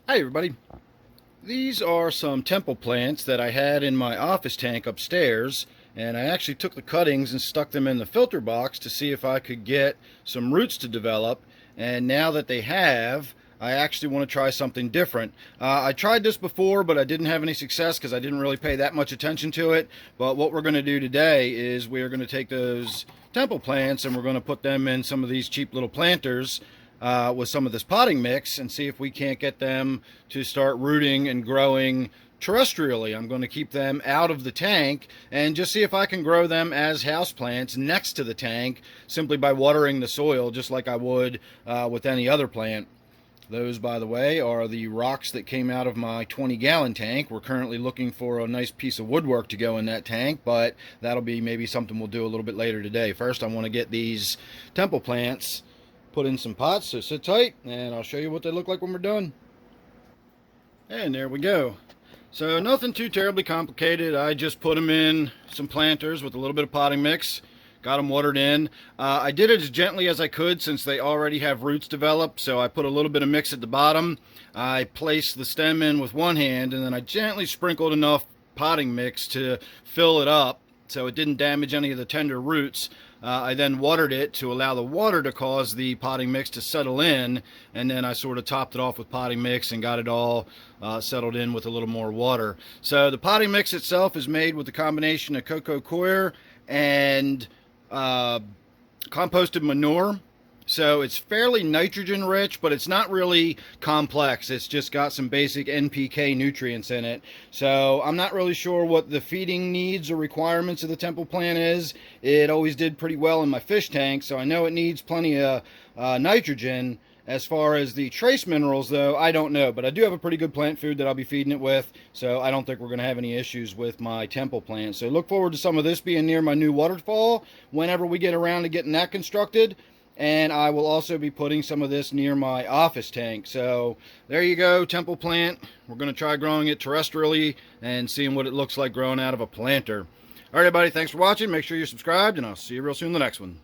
Hi everybody. These are some temple plants that I had in my office tank upstairs, and I actually took the cuttings and stuck them in the filter box to see if I could get some roots to develop. And now that they have, I actually want to try something different. I tried this before, but I didn't have any success because I didn't really pay that much attention to it. But what we're going to do today is we're going to take those temple plants and we're going to put them in some of these cheap little planters with some of this potting mix and see if we can't get them to start rooting and growing terrestrially. I'm going to keep them out of the tank and just see if I can grow them as houseplants next to the tank simply by watering the soil just like I would with any other plant. Those, by the way, are the rocks that came out of my 20-gallon tank. We're currently looking for a nice piece of woodwork to go in that tank, but that'll be maybe something we'll do a little bit later today. First, I want to get these temple plants put in some pots, so sit tight and I'll show you what they look like when we're done. And there we go. So nothing too terribly complicated. I just put them in some planters with a little bit of potting mix, got them watered in. I did it as gently as I could since they already have roots developed, so I put a little bit of mix at the bottom. I placed the stem in with one hand and then I gently sprinkled enough potting mix to fill it up so it didn't damage any of the tender roots. I then watered it to allow the water to cause the potting mix to settle in, and then I sort of topped it off with potting mix and got it all settled in with a little more water. So the potting mix itself is made with a combination of coco coir and composted manure. So it's fairly nitrogen rich, but it's not really complex. It's just got some basic NPK nutrients in it. So I'm not really sure what the feeding needs or requirements of the temple plant is. It always did pretty well in my fish tank, so I know it needs plenty of nitrogen. As far as the trace minerals, though, I don't know. But I do have a pretty good plant food that I'll be feeding it with, so I don't think we're going to have any issues with my temple plant. So look forward to some of this being near my new waterfall whenever we get around to getting that constructed. And I will also be putting some of this near my office tank. So there you go, temple plant. We're going to try growing it terrestrially and seeing what it looks like growing out of a planter. All right, everybody, thanks for watching. Make sure you're subscribed, and I'll see you real soon in the next one.